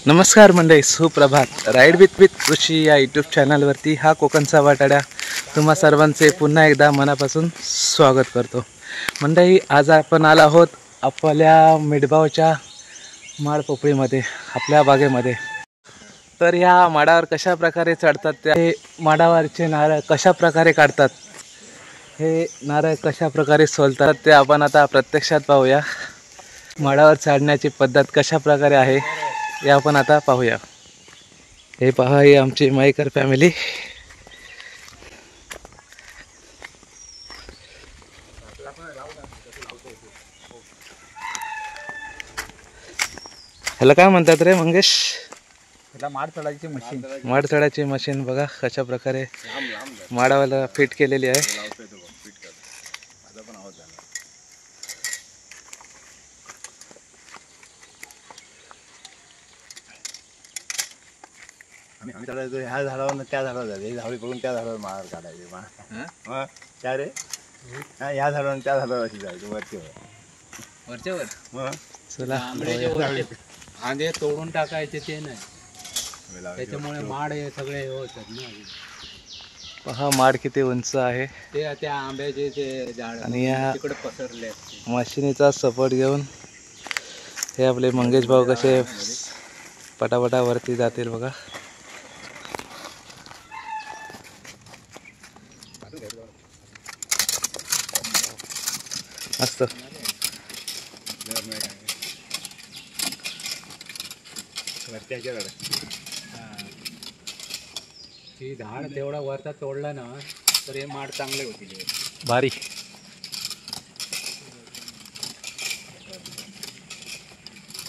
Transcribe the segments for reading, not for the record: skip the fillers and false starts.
नमस्कार मंडळी, सुप्रभात. राईड विथ कृषी या यूट्यूब चॅनलवरती हा कोकणचा वाटाडा तुम्हा सर्वांचे पुन्हा एकदा मनापासून स्वागत करतो. मंडळी, आज आपण आलो आहोत आपल्या मिडबावच्या माडपोपळीमध्ये, आपल्या बागेमध्ये. तर ह्या माडावर कशा प्रकारे चढतात, ते माडावरचे नारळ कशा प्रकारे काढतात, हे नारळ कशा प्रकारे सोलतात, ते आपण आता प्रत्यक्षात पाहूया. माडावर चढण्याची पद्धत कशा प्रकारे आहे हे आपण आता पाहूया. हे पहा, ही आमची मयेकर फॅमिली. ह्याला काय म्हणतात रे मंगेश? माड चढायची मशीन. माड चढायची मशीन बघा कशा प्रकारे माडावाला फिट केलेली आहे. आम्ही चढायचो ह्या झाडावर त्या झाडावर जायचं, ही झावळी पकडून त्या झाडावर माळ काढायचे. मग त्या रे ह्या झाडावर त्या झाडावर अशी जायचं वरच्यावर. मग चला, आंधे तोडून टाकायचे ते नाही, त्याच्यामुळे माड हे सगळे होतात ना. पहा माड किती उंच आहे. ते त्या आंब्याचे ते झाड आणि या तिकडे पसरले. मशिनीचा सपोर्ट घेऊन हे आपले मंगेश भाऊ कसे पटापटा वरती जातील बघा. मस्त. ही झाड तेवढा वरचा तोडला ना तर हे माड चांगले होतील. भारी.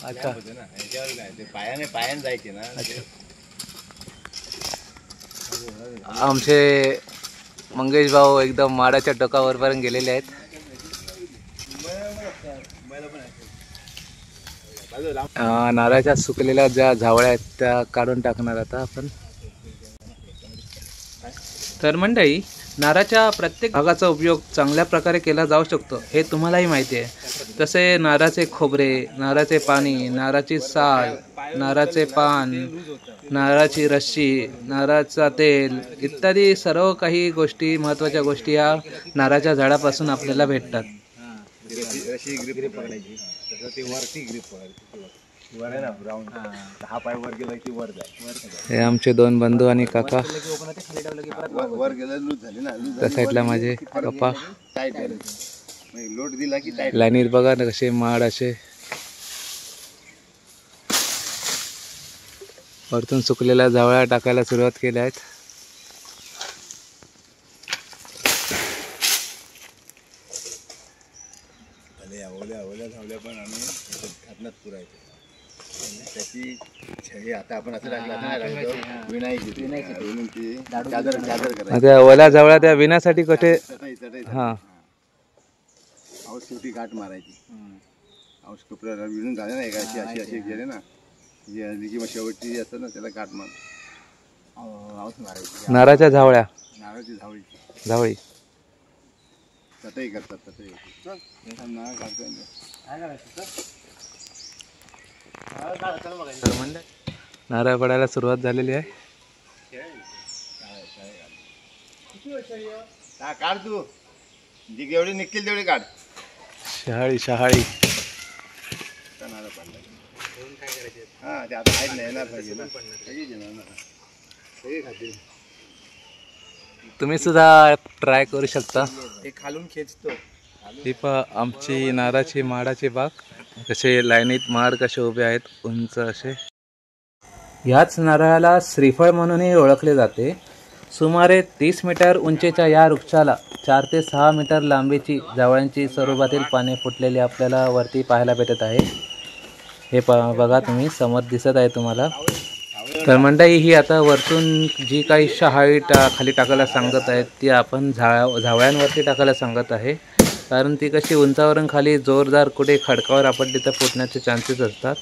अच्छा, पायाने जायचे ना. आमचे मंगेश भाऊ एकदम माडाच्या टोकावरपर्यंत गेलेले आहेत. नारळाच्या सुकलेल्या ज्या झावळ्या आहेत त्या काढून टाकणार आता आपण. तर मंडळी, नारळाच्या प्रत्येक भागाचा उपयोग चांगल्या प्रकारे केला जाऊ शकतो हे तुम्हालाही माहिती आहे. तसे नारळाचे खोबरे, नारळाचे पाणी, नारळाची साल, नारळाचे पान, नारळाची रस्सी, नारळाचा तेल इत्यादी सर्व काही गोष्टी, महत्त्वाच्या गोष्टी या नारळाच्या झाडापासून आपल्याला भेटतात. हे आमचे दोन बंधू आणि काका. त्या साईडला माझे पप्पा. लाईनीत बघा ना कसे माड असे वरतून सुकलेल्या जावळ्या टाकायला सुरुवात केल्या आहेत. त्या ओल्या जावळ्या त्या विण्यासाठी कुठे हा शेवटी गाठ मारायची. औष कपड्याला विणून झाले ना, अशी अशी अशी गेले ना, जी शेवटची असतात ना त्याला गाठ मार औष मारायची. नारळाच्या झावळ्या, नारळाची झावळी तटई करतात. तटई नारळ पडायला सुरुवात झालेली आहे. काढ तू, जी जेवढी निघतील तेवढी काढ. शहाळी शहाळी हा, ते आता आहेत ना, येणार पाहिजे ना. तुम्ही सुद्धा ट्राय करू शकता. ते खालून खेचतो. ही पहा आमची नारळाची माडाची बाग. कसे लाईनीत माड कसे उभे आहेत उंच असे. याच नारळाला श्रीफळ म्हणूनही ओळखले जाते. सुमारे 30 मीटर उंचीच्या या वृक्षाला 4 ते 6 मीटर लांबीची जावळांची स्वरूपातील पाने फुटलेली आपल्याला वरती पाहायला भेटत आहे. हे बघा तुम्ही, समोर दिसत आहे तुम्हाला. तर मंडळी, ही आता वरतून जी काही शहाळी खाली टाकायला सांगत आहेत ती आपण झावळ्यांवरती टाकायला सांगत आहे. कारण ती कशी उंचावरून खाली जोरदार कुठे खडकावर आपण तिथं फुटण्याचे चान्सेस असतात,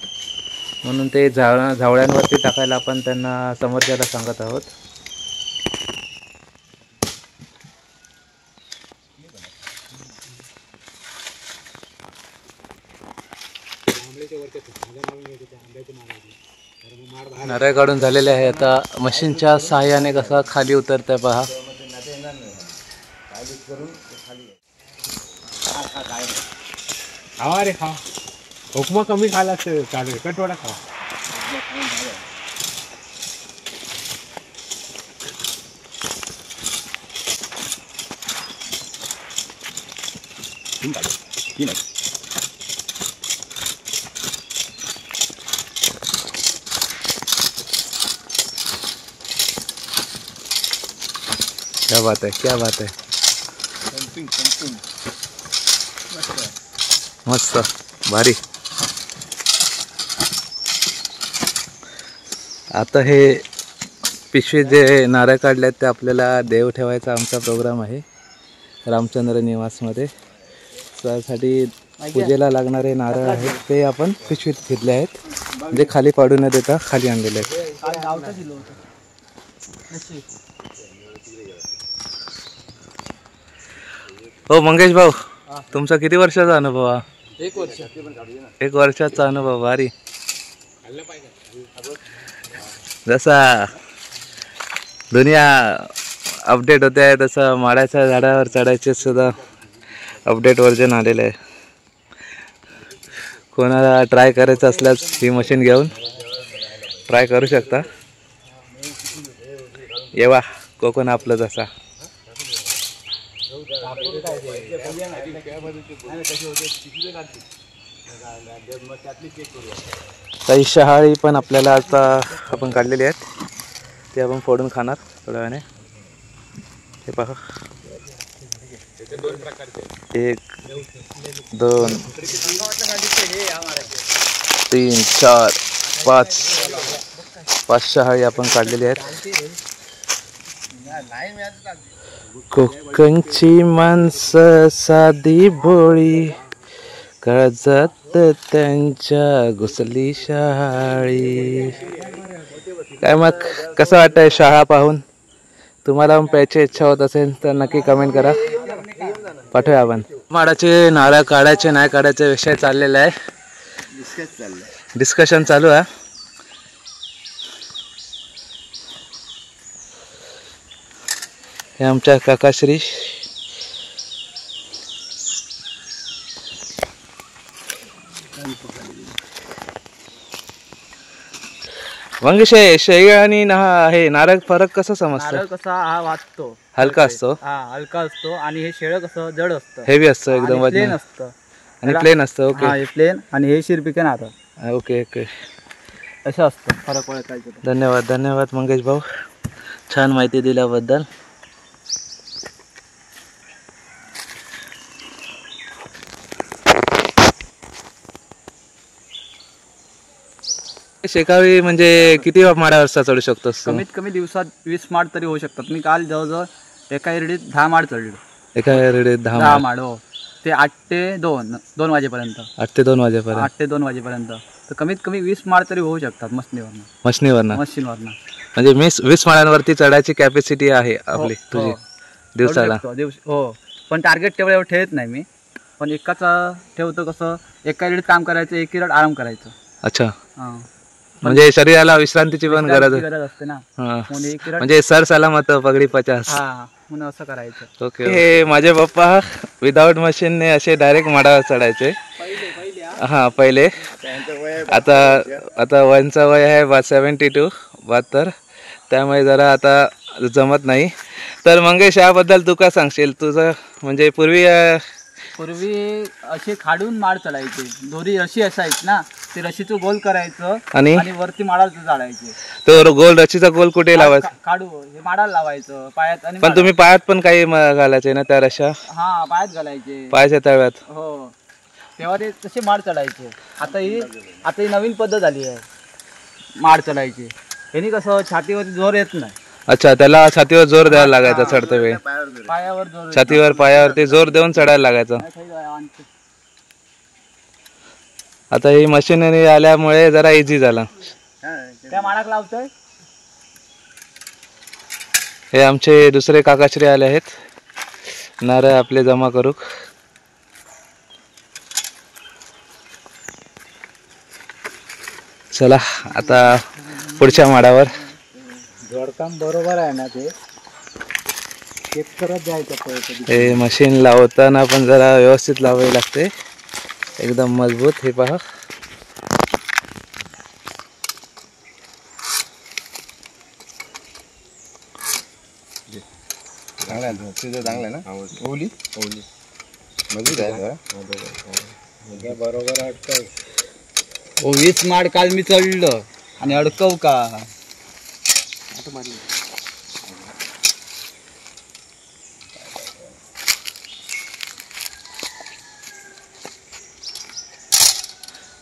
म्हणून ते झावळ्यांवरती टाकायला आपण त्यांना समोरच्याला सांगत आहोत. नारळ काढून झालेले आहे. आता मशीनच्या सहाय्याने कसा खाली उतरतंय पहा. खावा रे खा. उपमा कमी खाला चालेल, कटवडा खावा. क्या बात है, क्या बात है. मस्त भारी. आता हे पिशवी जे नारळ काढले ते आपल्याला देव ठेवायचा आमचा प्रोग्राम आहे रामचंद्र निवासमध्ये. त्यासाठी पूजेला लागणारे नारळ आहेत ते आपण पिशवीत घेतले आहेत, जे खाली पाडू न देता खाली आणलेले आहेत. हो मंगेश भाऊ, तुमचा किती वर्षाचा अनुभव हा? 1 वर्ष. 1 वर्षाचा अनुभव. भारी. जसा दुनिया अपडेट होते आहे तसं माडाच्या झाडावर चढायचे सुद्धा अपडेट व्हर्जन आलेलं आहे. कोणाला ट्राय करायचं असल्यास ही मशीन घेऊन ट्राय करू शकता. येवा कोकण आपलं जसा. काही शहाळी पण आपल्याला आता आपण काढलेली आहेत, ते आपण फोडून खाणार थोड्या वेळाने. हे पहा, 1 2 3 4 5 शहाळी आपण काढलेली आहेत. कोकणची माणसं साधी भोळी, काळजात त्यांच्या घुसली शहाळी. काय मग कसं वाटतंय शहा पाहून? तुम्हाला प्यायची इच्छा होत असेल तर नक्की कमेंट करा, पाठवूया आपण. माडाचे नारळ काढायचे नाही काढायचे विषय चाललेला आहे, डिस्कशन चालू आहे. हे आमच्या काकाश्री. मंगेश, शेळी आणि हे नारळ फरक कसा समजतो? नारळ कसा हा वाचतो, हलका असतो. हा हलका असतो, आणि हे शेळ कसं जड असतं, हेवी असतं एकदम, प्लेन असतं. आणि प्लेन असतं. ओके, हा हे प्लेन आणि हे शिरपिके नारळ. ओके ओके, असं असतं. फरक ओळखायचं. धन्यवाद धन्यवाद मंगेश भाऊ, छान माहिती दिल्याबद्दल. शेकाळी म्हणजे किती माडावर चढू शकतो? कमीत कमी दिवसात 20 माड तरी होऊ शकतात. मी काल जवळजवळ एका एरडीत 10 माड चढलो. एका एरडीत 10 माड. हो, ते 8 ते 2 वाजेपर्यंत. 8 ते 2 वाजेपर्यंत. 8 ते 2 वाजेपर्यंत. तर कमीत कमी 20 माड तरी होऊ शकतात मशीनवरनं. मशीनवरनं म्हणजे 20 माळांवरती चढायची कॅपॅसिटी आहे आपली तुझी दिवसाला? हो, पण टार्गेट तेवढं एवढं ठेवत नाही मी, पण एकाचा ठेवतो. कसं एका एरडीत काम करायचं, एक एरड आराम करायचं. अच्छा, म्हणजे शरीराला विश्रांतीची पण गरज असते ना. म्हणजे सर सलामत पगडी 50 म्हणून असं करायचं. ओके. हे माझे पप्पा विदाउट मशीनने असे डायरेक्ट माडावर चढायचे. हा पहिले. आता वयांचं वय आहे 72, 72, त्यामुळे जरा आता जमत नाही. तर मंगेश, याबद्दल तू काय सांगशील? तुझं म्हणजे पूर्वी असे खाडून माड चढायचे. दोरी रशी असायची ना, ते रशीचं गोल करायचं आणि वरती माडाला चढायचे. तो गोल, रशीचा गोल कुठे लावायचा? काढू हे माडाला लावायचं पायात. आणि पण तुम्ही पायात पण काही घालायचे ना त्या रशा? हा, पायात घालायचे, पायाच्या तळव्यात. हो, तेव्हा ते तसे माड चढायचे. आता ही नवीन पद्धत झाली आहे माड चढायची. यांनी कसं छातीवरती जोर येत नाही. अच्छा, त्याला छातीवर जोर द्यायला लागायचा चढते वेळी. पायावर जोर, छातीवर पायावरती जोर देऊन चढायला लागायचं. आता ही मशीनरी आल्यामुळे जरा इझी झाला. त्या माडाक लावतोय. हे आमचे दुसरे काकाश्री आले आहेत नारळ आपले जमा करू. चला आता पुढच्या माडावर. जोडकाम बरोबर आहे ना ते चेक करत जायचं पहिले. हे मशीन लावताना पण जरा व्यवस्थित लावावी लागते, एकदम मजबूत. हे पहा, चांगला आहे तुझं, चांगलं आहे ना. ओली ओली मजबूत आहे जरा. बरोबर अडकव. 20 माड काल मी चढलं आणि अडकव का.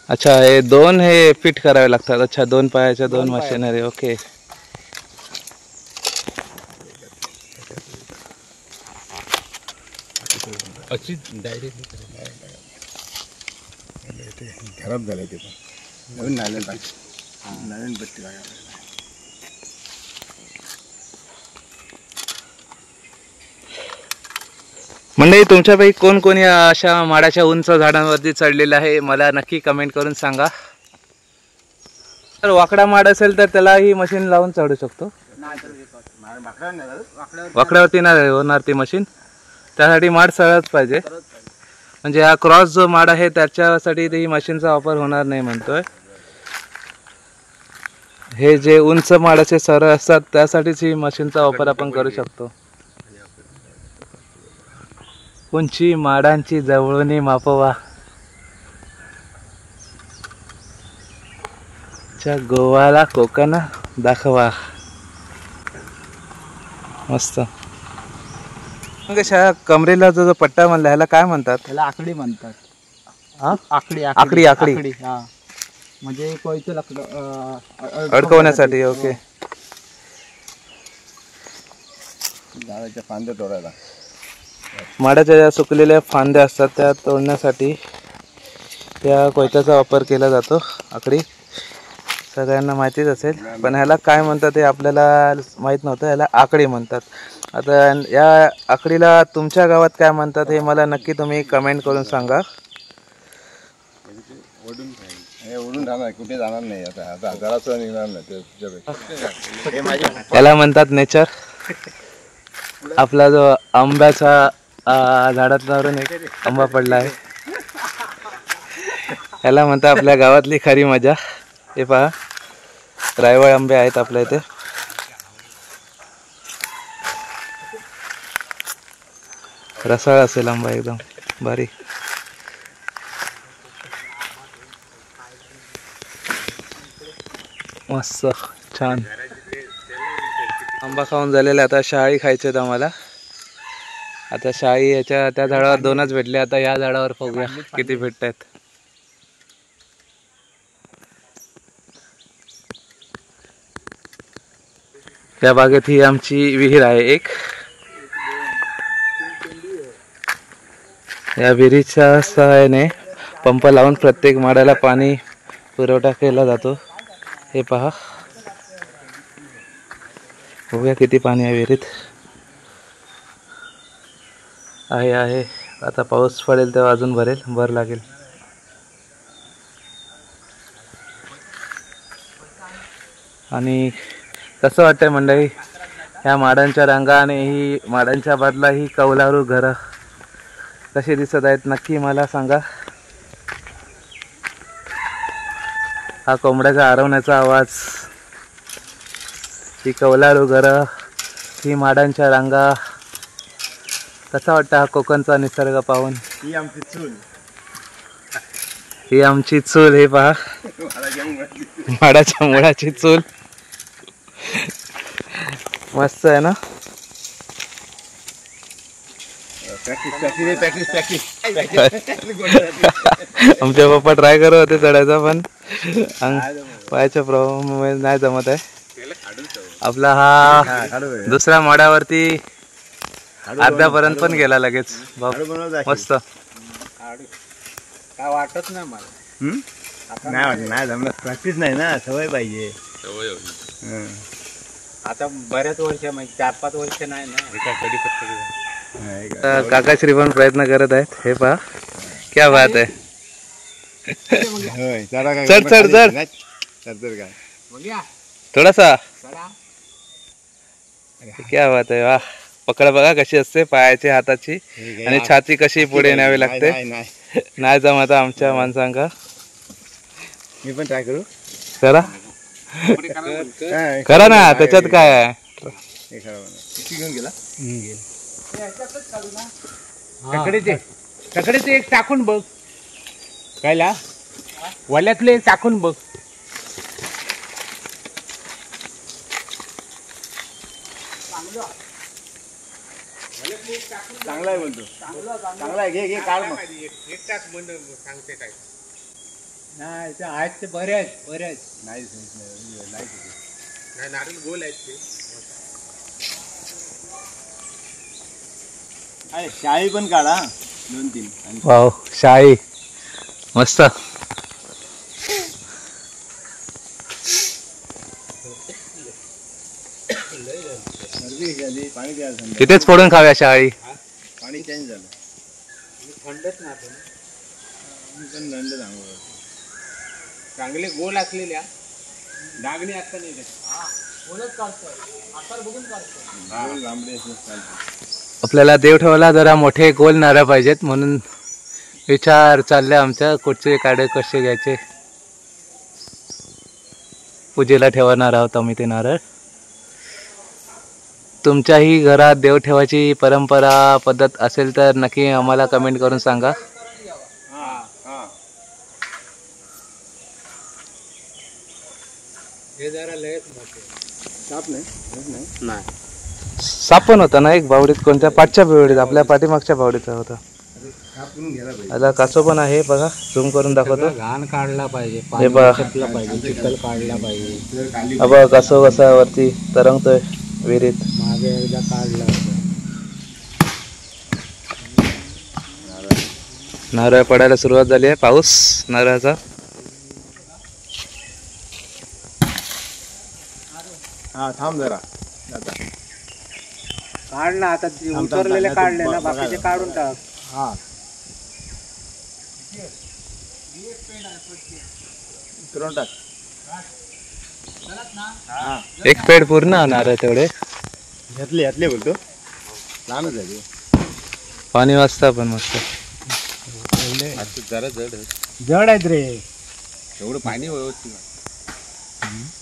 अच्छा हे दोन हे फिट करावे लागतात. अच्छा, 2 पायाच्या 2 मशिनरी. ओके. अशी डायरेक्ट खराब झालं ते पण. नवीन नाले नवीन पट्टी लागायला. मंडळी, तुमच्यापैकी कोण कोण या अशा माडाच्या उंच झाडांवरती चढलेलं आहे मला नक्की कमेंट करून सांगा. तर वाकडा माड असेल तर त्याला ही मशीन लावून चढू शकतो. वाकड्यावरती नाही होणार ती मशीन, त्यासाठी माड सरळच पाहिजे. म्हणजे हा क्रॉस जो माड आहे त्याच्यासाठी ही मशीनचा वापर होणार नाही म्हणतोय. हे जे उंच माडाचे सरळ असतात त्यासाठीच ही मशीनचा वापर आपण करू शकतो. उंची माडांची जवळून मापवा, गोवाला कोकण दाखवा. मस्त. मग अशा कमरेला जो पट्टा म्हणला ह्याला काय म्हणतात? त्याला आकडी म्हणतात. हा, आकडी आकडी आकडी. हा, म्हणजे कोयचं अडकवण्यासाठी. ओके. झाडाच्या फांद्या तोडायला. माडाच्या ज्या सुकलेल्या फांद्या असतात त्या तोडण्यासाठी त्या कोयत्याचा वापर केला जातो. आकडी सगळ्यांना माहितीच असेल, पण ह्याला काय म्हणतात हे आपल्याला माहीत नव्हतं. ह्याला आकडी म्हणतात. आता या आकडीला तुमच्या गावात काय म्हणतात हे मला नक्की तुम्ही कमेंट करून सांगा. ओढून राहणार, कुठे जाणार नाही. आता जरासुद्धा निघणार नाही. याला म्हणतात नेचर. आपला जो आंब्याचा झाडातून एक आंबा पडला आहे, याला म्हणतात आपल्या गावातली खरी मजा. हे पहा, रायवळ आंबे आहेत आपल्या इथे. रसाळ असेल आंबा, एकदम भारी. मस्त छान आंबा खाऊन झालेला. आता शहाळी खायचे आहेत आम्हाला. आता शहाळी याच्या त्या झाडावर 2च भेटले. आता या झाडावर बघूया किती भेटत आहेत. त्या बागेत ही आमची विहीर आहे एक. या विहिरीच्या सहाय्याने पंप लावून प्रत्येक माडाला पाणी पुरवठा केला जातो. हे पहा, बघूया किती पाणी आहे विहिरीत. आहे. आता पाऊस पडेल तेव्हा अजून भर लागेल. आणि कसं वाटतंय मंडळी, ह्या माडांच्या रंगा आणि ही माडांच्या बाजूला ही कौलारू घरं कशी दिसत आहेत नक्की मला सांगा. हा कोंबड्याचा आरवण्याचा आवाज, ही कौलारू घरं, ही माडांच्या रांगा, कसा वाटतं हा कोकणचा निसर्ग पाहून. ही आमची चूल. ही आमची चूल. हे पहा, माडाच्या मुळाची चूल. मस्त आहे ना. आमचे पप्पा ट्राय करत होते चढायचा, पण पायाच्या प्रॉब्लेम नाही जमत आहे. आपला हा दुसऱ्या माड्यावरती अर्ध्यापर्यंत पण गेला लगेच. मस्त. काय वाटत नाही मला. नाही जमलं. प्रॅक्टिस नाही ना, सवय पाहिजे. आता बऱ्याच वर्ष म्हणजे 4-5 वर्ष नाही ना. काकाश्री पण प्रयत्न करत आहेत. हे पहा, क्या बात आहे. चढ. तर काय बघूया थोड़ा सा चला. क्या बात आहे वाह. पकड बघा कशी असते पायाची हाताची आणि छाती कशी पुढे न्यावी लागते. नाही नाही नाही जमत आमच्या माणसांका. मी पण ट्राय करू. करा काय करा ना त्याच्यात काय आहे. हे खरं म्हणा. किती घेऊन गेला ककडेचे एक टाकून बघ कायला वल्यातले एक टाकून बघ. चांगला आहे म्हणतो. चांगला आहे घे घे काढ मग. एक टाक म्हणून सांगते काय नाही ते आहेत ते बरे आहेत बरे आहेत. नाही नाही नारळ गोल आहेत ते. अरे शाही पण काढा 2-3. वाव शाही मस्त. पाणी द्या थंड. तिथेच फोडून खाव्या शाळी. पाणी चेंज झालं. थंडच ना आपण मी पण दंड सांगू. चांगले गोल असलेल्या डागणी असता नाही गोल लांबडे असं चालतं. आपल्याला देव ठेवायला जरा मोठे गोल नारळ पाहिजेत म्हणून विचार चालले आमच्या कुठचे काढे कसे घ्यायचे. पूजेला ठेवणार आहोत आम्ही ते नारळ. तुमच्याही घरात देव ठेवायची परंपरा पद्धत असेल तर नक्की आम्हाला कमेंट करून सांगा. हे जरा लयच मोठे. साप नाही. साप पण होता ना एक बावडीत. कोणत्या पाठच्या बावडीत आपल्या पाठीमागच्या बावडीत होता. कापून घ्यायला पाहिजे. आता कासव पण आहे बघा. झूम करून दाखवतो. घाण काढला पाहिजे हे बघा पाणी पाहिजे चिखल काढला पाहिजे. जर खाली हा बघा कासव कसा वरती तरंगतोय विहिरीत. मागे एकदा काढला होता. नारळ पडायला सुरुवात झाली आहे. पाऊस नारळाचा. हा थांब जरा. काढ ना आता ते उतरलेले काढले ना बाकीचे काढून टाक. हा उतरून टाक. एक पेड पूर्ण नारळ तेवढे. घातले बोलतो. लहानच आहे. पाणी वाजता पण मस्त. जरा जड आहेत रे. एवढं पाणी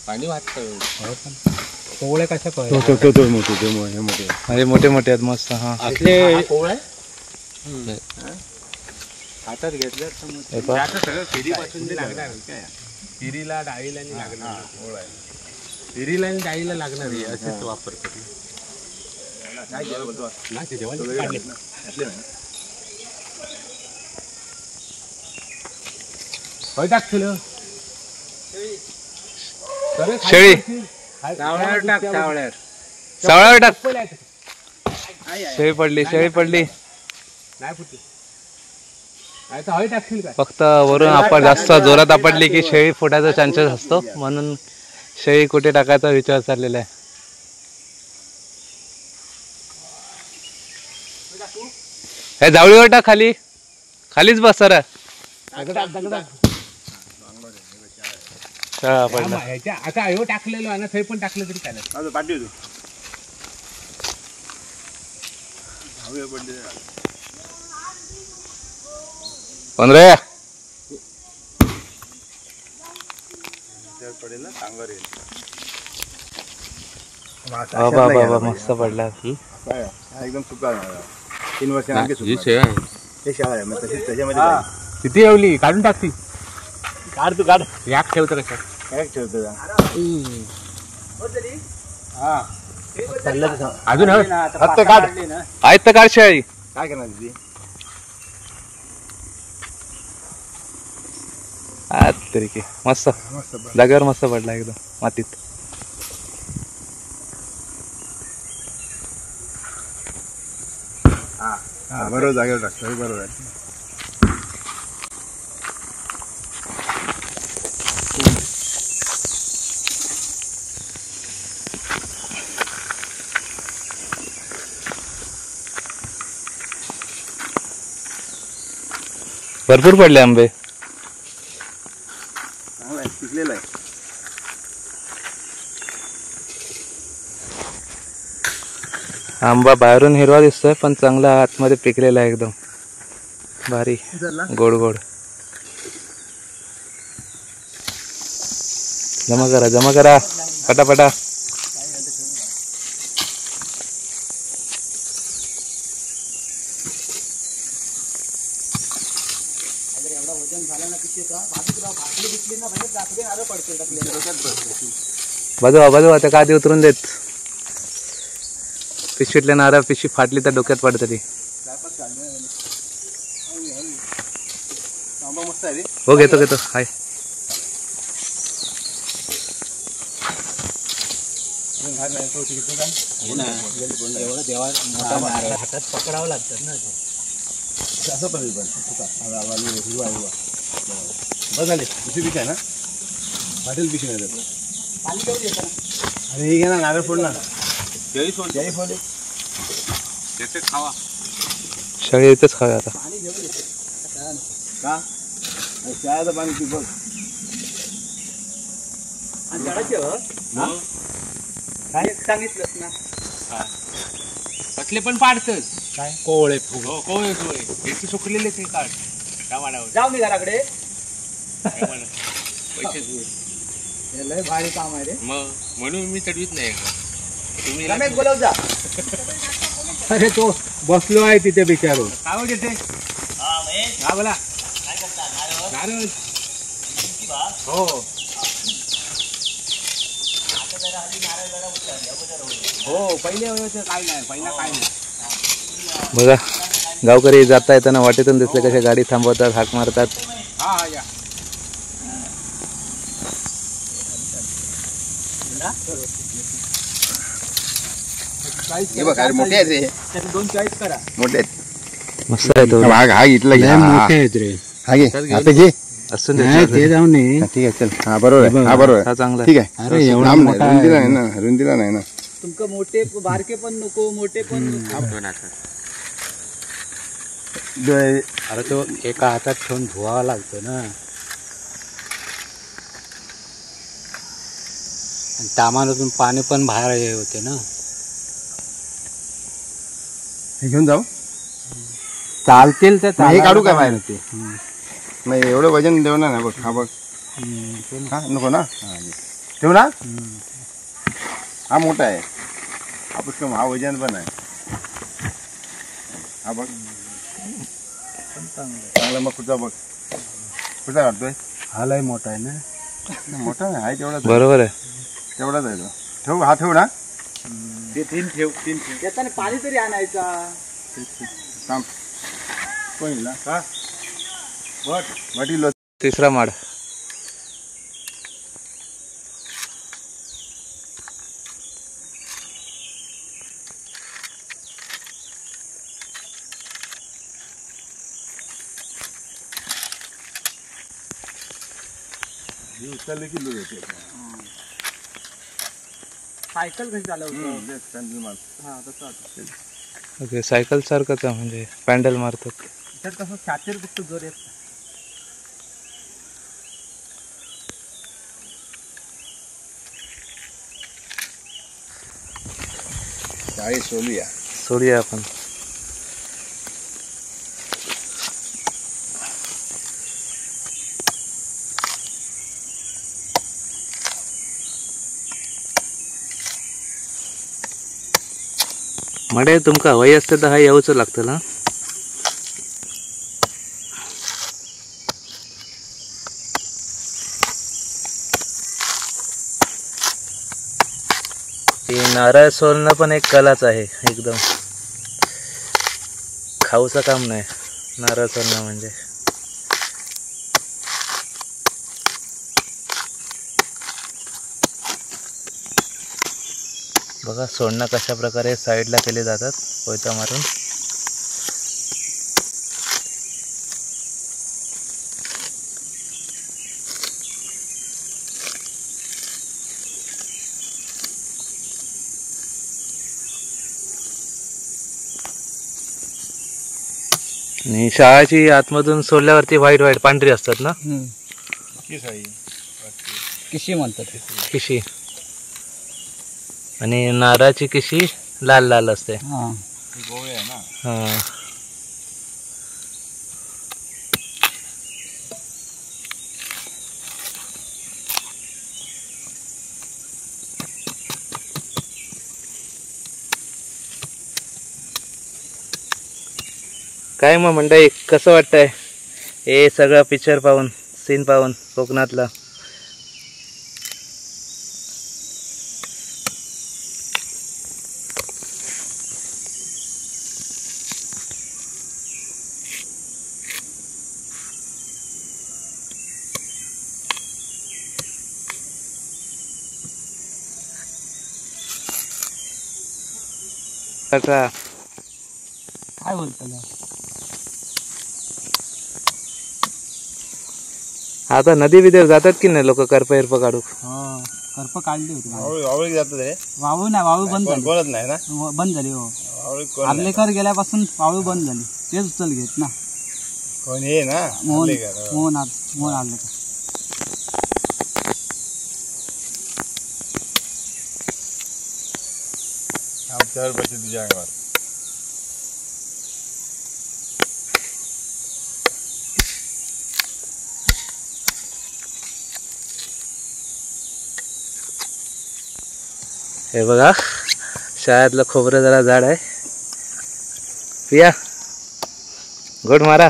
पाणी वाटतं. कोवळे कशा मोठे अरे मोठे मोठे आहेत मस्त. हा असले कोवळे हातात घेतलं हे पहा. सगळं फिरीपासून लागणार फिरीला डाळीला लागणार. फिरीला आणि डाळीला लागणार आहे असेच वापरतात. शेळी सावळ्यावर टाक सावळ्यावर. सावळावर टाक. शेळी पडली शेळी पडली. नाही फुटली. नाही तर हळी टाकशील काय. फक्त वरून आपण जास्त जोरात आपडली की शेळी फुटायचा चान्सेस असतो म्हणून शेळी कुठे टाकायचा विचार चाललेला आहे. हे जावळीवर टाक. खाली खालीच बस सर. पडला. आता अयो टाकलेलो आहे ना ते पण टाकलं तरी चालेल. पाठी पंधरा पडेल ना सांगर येईल. बाबा मस्त पडला. एकदम सुका 3 वर्ष आणखी सुका. हे शाळा आहे मग तशीच त्याच्यामध्ये किती येवली काढून टाकती. काढ तू काढ. याक ठेवतं कशा काय ठेवतो अजून हत्त काढ. आहेत तर काढ शेळी. काय करणार तिथे. तरी की मस्त जागेवर मस्त पडला एकदम मातीत. बरोबर जागेवर टाकतो. बरोबर आहे. भरपूर पडले आंबे. चांगला आहे. पिकलेला आहे. आंबा बाहेरून हिरवा दिसतोय पण चांगला आतमध्ये पिकलेला आहे एकदम भारी गोड गोड. जमा करा पटापटा. बाजू त्या कादी उतरून देत. पिशवीतले नारळ पिशवी फाटली तर डोक्यात पडत ती. हो घेतो हाय. पकडावं लागतं ना बघाले पिशवी पिशवी आहे ना पाटील पिशवी नाही अरे हे घे ना नारळ फोड ना खावा सगळे इथेच खाऊया आता. का चहाचं पाणी पी बघ. काय सांगितलंस ना कसले पण पाडतात काय कोवळे कोवळे याची सुकलेले ते काढ त्या वाडावर जाऊ मी घराकडे. पैसे लय भारी काम आहे रे. मग म्हणून मी चढवीत नाही तुम्ही रमेश बोलव जा. अरे तो बसलो आहे तिथे बिचारून काय होते ते हा बोला नारळ हो हो पहिले काय नाही पहिला काय नाही. बघा गावकरी जाता येताना वाटेतून दिसले कशा गाडी थांबवतात हाक मारतात. हा या हे बघ अरे मोठे आहेत रे त्याचे 2 चॉईस करा. मोठे आहेत मस्त आहे तो. हा घेतला घे मोठे आहेत रे हा घे आता घे असून ते जाऊ नये. ठीक आहे चल हा बरोबर आहे हा बरोबर हा आहे चांगला ठीक आहे. अरे एवढा लांब नाही मोठा रुंदीला नाही ना रुंदीला नाही ना. तुमका मोठे बारके पण नको मोठे पण नको. अरे तो एका हातात ठेवून धुवावा लागतो ना आणि तामानातून पाणी पण बाहेर हे होते ना. हे घेऊन जाऊ चालतील ते हे काढू का बाहेर ते नाही एवढं वजन देऊ ना बघ हा बघ हा नको ना ठेवू ना. हा मोठा आहे हा पुष्कळ हा वजन पण आहे हा बघ चांगला मग कुठचा बघ कुठचा काढतोय हा लय मोठा आहे ना. मोठा नाही आहे तेवढाच बरोबर आहे. तेवढाच आहे तो ठेवू हा ठेवू ना ते 3 ठेव त्याच्याने पाणी तरी आणायचा. थांब पहिला का वाटी तिसरा माड. उचलले की लोक येते सायकल कशी चालवतो. हा तसं ओके सायकल सारखंच आहे म्हणजे पॅन्डल मारतात. त्यात कसं छातीवर फक्त जोर येत. चाळी सोडूया आपण. मडे तुमका हवाई असते तर हा येऊच लागतं ना. नारळ सोलणं पण एक कलाच आहे एकदम. खाऊचं काम नाही नारळ सोलणं म्हणजे. बघा सोडणं कशा प्रकारे साईडला केले जातात कोयता मारून. आणि शाळाची आतमधून सोडल्यावरती व्हाईट पांढरी असतात ना. किशी म्हणतात किशी. आणि नारळाची किशी लाल लाल असते. हा गोळे आहे ना. हा काय मग मंडळी, कसं वाटतंय हे सगळं पिक्चर पाहून, सीन पाहून कोकणातलं? आता काय बोलतो आता नदी बिदीवर जातात की नाही लोक करपा हिरपा काढू? हो करप काढली होती आवळी जातात रे. वाळू नाही, वाळू बंद झाली. बोलत नाही ना. बंद झाली हो. आवळी कोण आर्लेकर गेल्यापासून वाळू बंद झाली. तेच उचल घेत ना कोण हे ना. मोहन आर्लेकर. मोहन आर्लेकर. आमच्यावर बसते तुझ्या अंगावर. हे बघा शाळेतलं खोबरं जरा झाड आहे. पिया घोट मारा.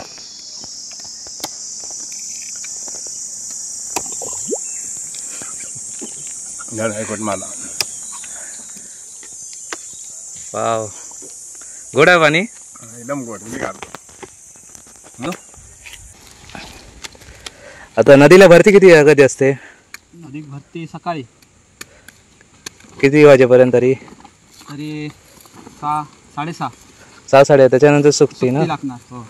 झाड आहे कोट मला. वाव गोड आहे पाणी. एकदम गोड. मी घालतो. आता नदीला भरती किती कधी असते? नदी भरती सकाळी किती वाजेपर्यंत तरी? तरी 6-6:30 6-6:30 त्याच्यानंतर सुकते ना. लागणार. हो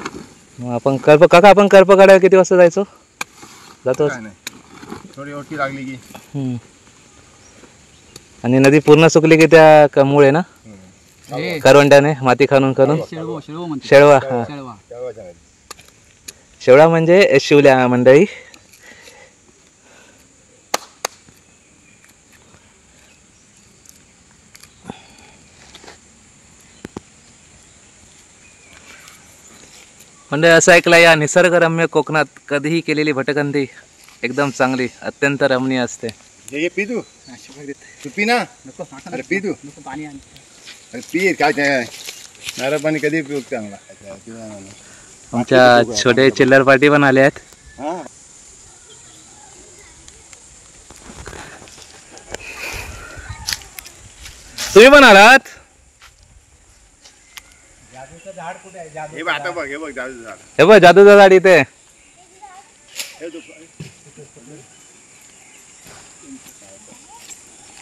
मग आपण करप काका आपण करप काढायला किती वाजता जायचो? जातो. काय नाही. थोडी ओटी लागली की. हम्म. आणि नदी पूर्ण सुकली की त्या मुळे ना हे करवंट्याने माती खाणून करून शेळवो म्हणते. शेळवा. हा शेळवा. तेव्हाच्या नाही. शेवळा म्हणजे शिवल्या मंडळी. म्हणजे असं ऐकलं या निसर्गरम्य कोकणात कधीही केलेली भटकंती एकदम चांगली, अत्यंत रमणीय असते. ये पी तू. तू पी ना. नको अरे पी तू. नको पाणी आण. अरे पी. काय काय नारळ पाणी कधी पिऊ चांगला. आमच्या छोटे चिल्लर पार्टी पण आले आहेत. हा. तुम्ही पण आलात? हे बघ आता बघ. हे बघ जादूचं झाड. हे बघ जादूचं झाड इथे. हे तू.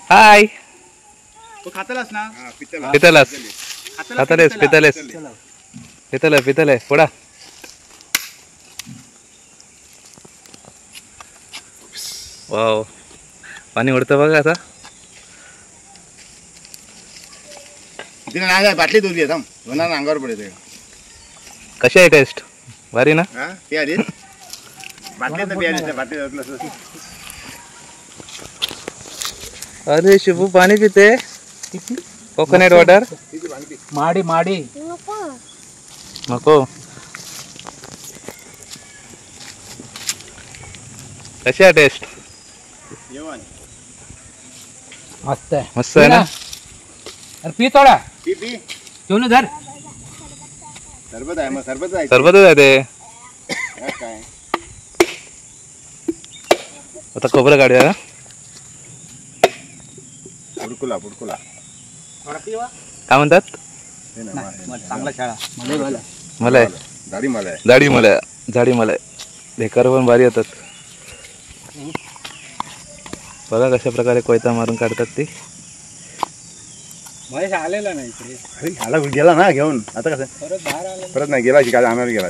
हाय तू खातलास ना. हा पित्तल. पितलस हातालेस पितलेस पितल आहे फोडा. वाव पाणी उडतं बघा आता. तिने नाही बाटली धुतली आहे. होणार अंगावर पडते. कशी आहे टेस्ट? भारी ना. हा ती आली बाटली तर बियाली. बाटली धुतलं. अरे शिबू पाणी पिते. Coconut water. माडी माडी नको. कशी आहे टेस्ट? जेवण. मस्त आहे. मस्त आहे ना. अरे पी थोडा. P P. घेऊन धर. सरबत आहे मग. सरबत आहे. सरबतच आहे ते. काय आता खोबरं काढूया ना. पुडकुला पुडकुला. काय म्हणतात? हे ना चांगला शाळा. मला दाढी मला आहे. झाडी मला ढेकर पण भारी येतात. बघा कशा प्रकारे कोयता मारून काढतात ती. महेश आलेला नाही इकडे. अरे आला गेला ना घेऊन. आता कसं परत बाहेर आला. परत नाही गेला. शिकायला आणायला गेला.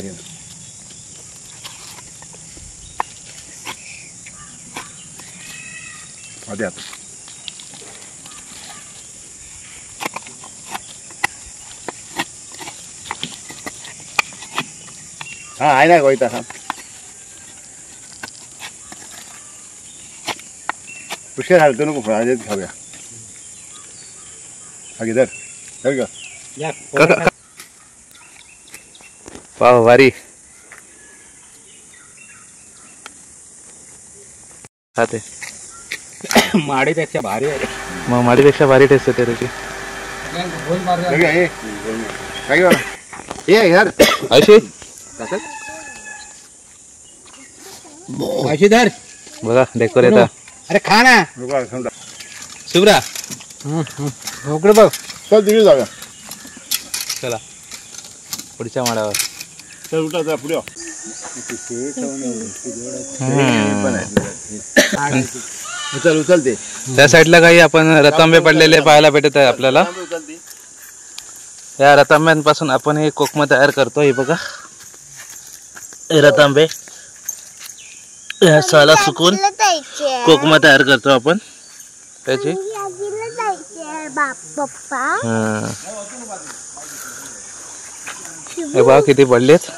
आधी आता हा आहे ना कोयता. हा पुष्कळ घालतो नको. फळाचे खाऊया. हा धर. वाव भारी. खाते माडीपेक्षा भारी आहे. मग माडीपेक्षा भारी टेस्ट येते त्याची. अशी अशी धर. बघा डेकोर येतात. अरे खा ना शुभ्रा. इकडे बघ. चल तिकडे जाऊया. चला पुढच्या माळ्यावर. चल उठा जा पुढे. उचल उचलते. त्या साईडला काही आपण रतांबे पडलेले पाहायला भेटत आहे आपल्याला. या रतांब्यांपासून आपण हे कोकम तयार करतो. हे बघा हे रतांबे साला सुकून कोकम तयार करतो आपण त्याची. हे बघा किती पडलेत.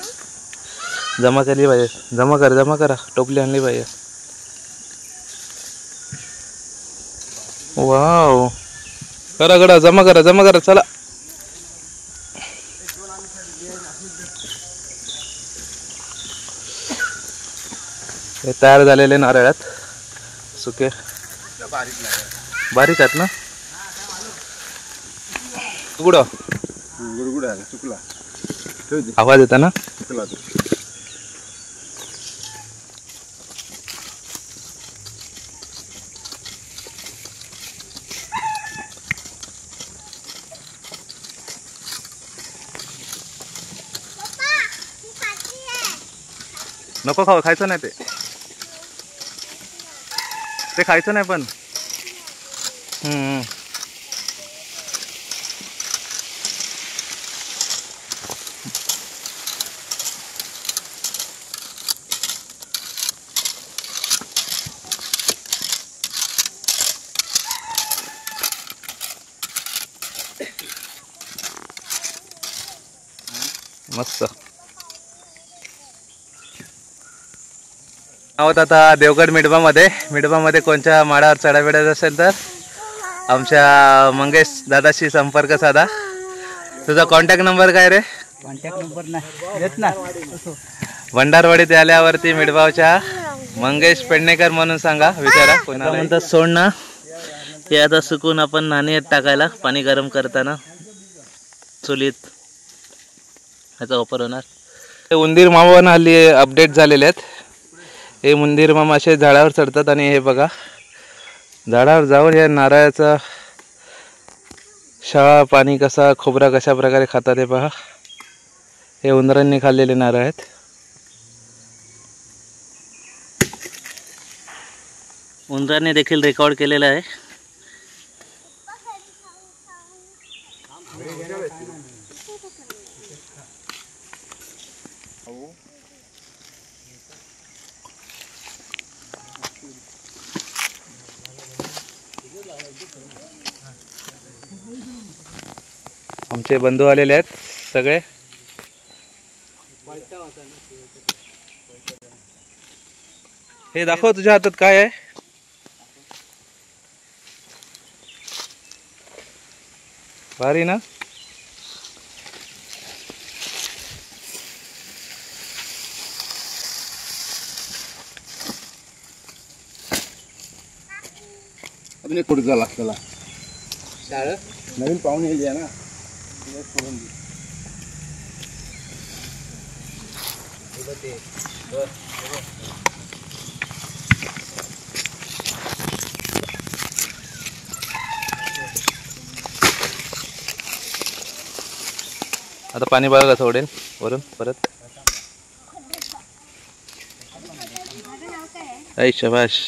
जमा केली पाहिजे. जमा करा. टोपली आणली पाहिजे. वाव करा जमा करा चला. हे तयार झालेले नारळ आहेत सुके. बारीक आहेत ना. गुडगुड आहे चुकला. आवाज येता ना. चुकला तो. नको खायचं नाही ते खायचं नाही पण. मस्त. आहोत आता देवगड मिडबामध्ये कोणत्या माळावर चढाबिडायचं असेल तर आमच्या मंगेश दादाशी संपर्क साधा. तुझा कॉन्टॅक्ट नंबर काय रे? कॉन्टॅक्ट नंबर नाही देत ना. भंडारवाडीत आल्यावरती मिडबावच्या मंगेश पेडणेकर म्हणून सांगा. विचारा कोणाला म्हणतात. सोड ना. हे आता सुकून आपण नाणी टाकायला पाणी गरम करताना चुलीत ह्याचा वापर होणार. उंदीर मामा हल्ली अपडेट झालेले आहेत. हे उंदीर मामा असे झाडावर चढतात आणि हे बघा झाडावर जाऊन या नारळाचा शाळा पाणी कसा खोबरा कशा प्रकारे खातात हे पहा. हे उंदरांनी खाल्लेले नारळ आहेत. उंदरांनी देखील रेकॉर्ड केलेलं आहे. आमचे बंधू आलेले आहेत सगळे. हे दाखव तुझ्या हातात काय आहे. भारी ना. अजून एक पुढचा लागला. नवीन पाहुणे यायचे आहे ना. आता पाणी बघा कसं ओढेल वरून परत. ऐ शाबाश.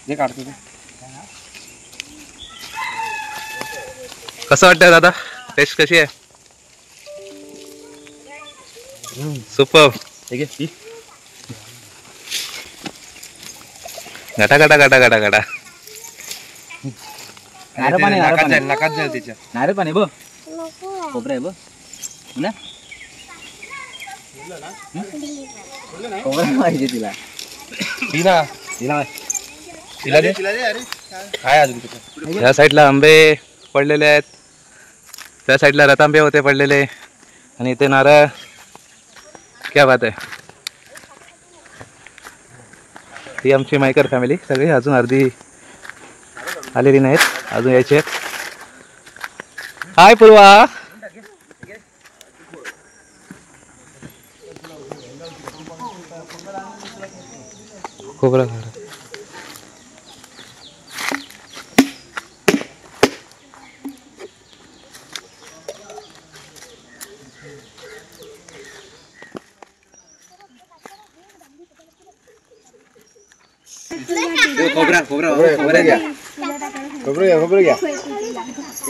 जे काढतो ते कसं वाटतंय दादा. टेस्ट कशी आहे. सुपर. गाटा गाटा गाटा गाटा गाटा. नारळ पाणी बघ. खोबरं आहे बघ ना. खोबरं पाहिजे तिला. काय अजून तिथे या साईडला आंबे पडलेले आहेत, त्या साईडला रतांबे होते पडलेले, आणि इथे नारळ. क्या बात आहे. ही आमची मायकर फॅमिली सगळी, अजून अर्धी आलेली नाहीत, अजून यायचे आहेत. हाय पूर्वा. खोबरा झाड.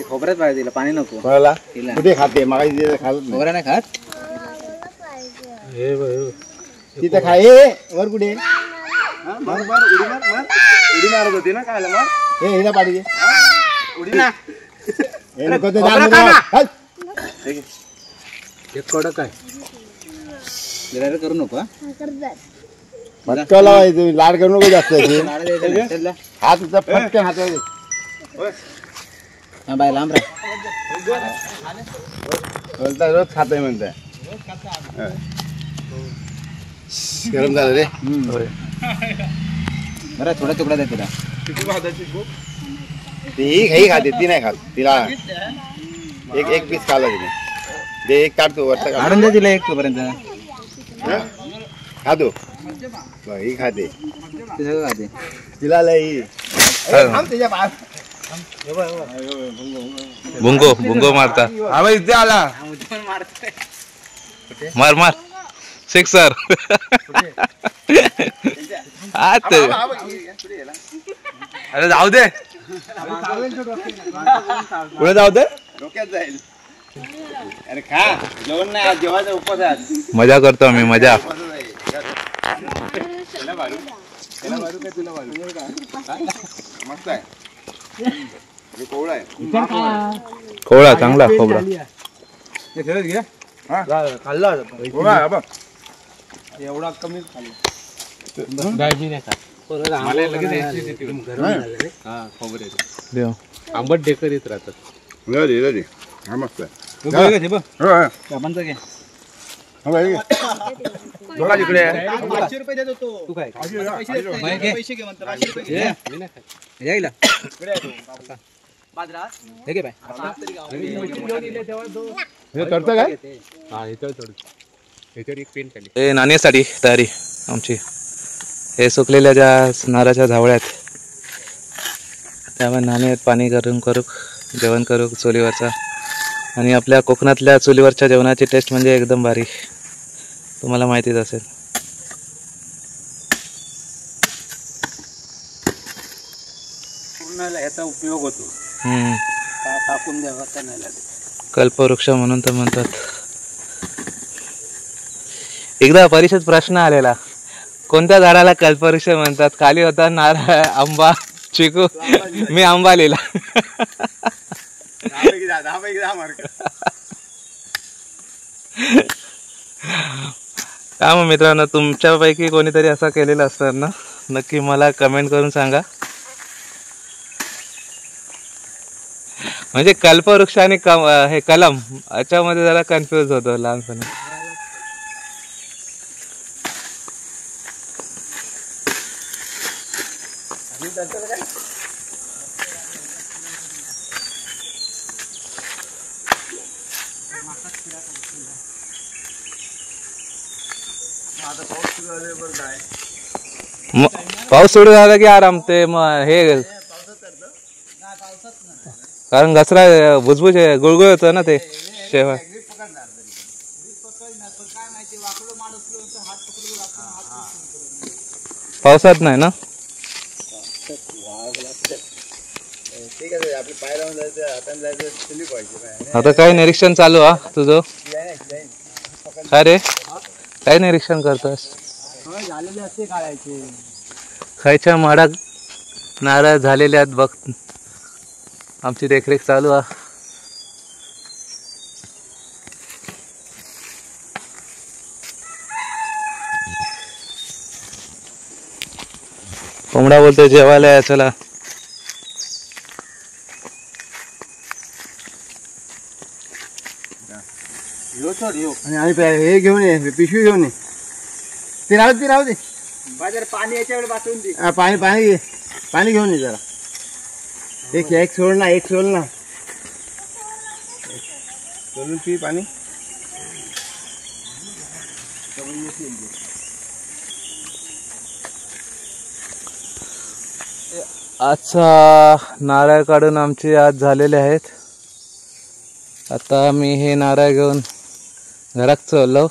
खोबऱ्यात पाहिजे तिला, पाणी नको. कुठे खाते मग खोबरा नाही खात. तिथे खाय वर कुठे उडी मारत होती ना काय मार हे हिला पाडी उडी ना कडक आहे, करू नको. फटका लावायचं, लाड करू नको जास्त. हात फटकन हात बाय लांब राह. रोज खातोय म्हणताय. गरम झालं रे. बरं थोडा तुकडा दे तिला. ही खाते, ती नाही खात. तिला एक पीस खाला तिने. ते एक काढतो वरचा काढून दे तिला एक पर्यंत. खातो ही खाते, ते सगळं खाते. तिला लई भुंगो भुंगो मारता. इथे आला. मार मार सिक्सर. अरे जाऊ दे, पुढे जाऊ दे. डोक्यात जाईल. अरे खा, जेवण नाही, जेवायचा उपवास आहे. मजा करतो आम्ही, मजा. मस्त आहे. कोवळा आहे, कोवळा चांगला खोबरा. एवढा कमी दाजी नाही खात. मला लगेच खोबरे आंबट डेकर येत राहतात. हा मस्त आहे. नाण्यासाठी तयारी आमची. हे सुकलेल्या ज्या नारळाच्या झावळ्या आहेत त्यामुळे नाणे पाणी करून जेवण करू चुलीवरचा. आणि आपल्या कोकणातल्या चुलीवरच्या जेवणाची टेस्ट म्हणजे एकदम भारी, तुम्हाला माहितीच असेल. पूर्ण याचा उपयोग होतो. टाकून द्यावा का नाही लागेल. कल्पवृक्ष म्हणून तर म्हणतात. एकदा परीक्षेत प्रश्न आलेला, कोणत्या झाडाला कल्पवृक्ष म्हणतात? खाली होता नारळ, आंबा, चिकू. मी आंबा लिहिला. काय मग मित्रांनो, तुमच्यापैकी कोणीतरी असं केलेलं असणार ना? नक्की मला कमेंट करून सांगा. म्हणजे कल्पवृक्ष आणि हे कलम याच्यामध्ये जरा कन्फ्युज होतो लहानपणी. पाऊस सुरू झाला की आराम. ते मग हे कारण घसरा भुजभुज गुळगुळ होतं ना ते शेवा. पावसात नाही ना. आता काय निरीक्षण चालू हा तुझं? काय रे, काय निरीक्षण करतोस? खायच्या माडात नारळ झालेले आहेत बघ. आमची देखरेख चालू आहे. कोंबडा बोलतोय जेवायला या चला. आणि हे घेऊन ये, पिशवी घेऊन ये. ती राहू दे. बाजार पाणी याच्याकडे पाठवून दे. पाणी घेऊन ये जरा. एक सोड ना. सोडून पी पाणी. आजचा नारळ काढून आमचे आज झालेले आहेत. आता मी हे नारळ घेऊन घरात चाललो.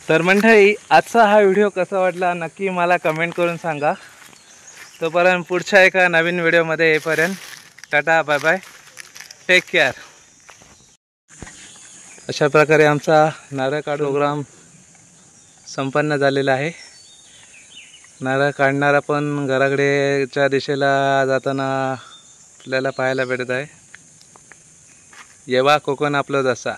तर मंडळी आजचा हा व्हिडिओ कसा वाटला नक्की मला कमेंट करून सांगा. तोपर्यंत पुढच्या एका नवीन व्हिडिओमध्ये येईपर्यंत tata bye bye, take care. अशा प्रकारे आमचा नारळ काढ प्रोग्राम संपन्न झालेला आहे. नारळ काढणारा पण घराकडेच्या दिशेला जाताना आपल्याला पाहायला भेटत आहे. येवा कोकण आपलं जसा.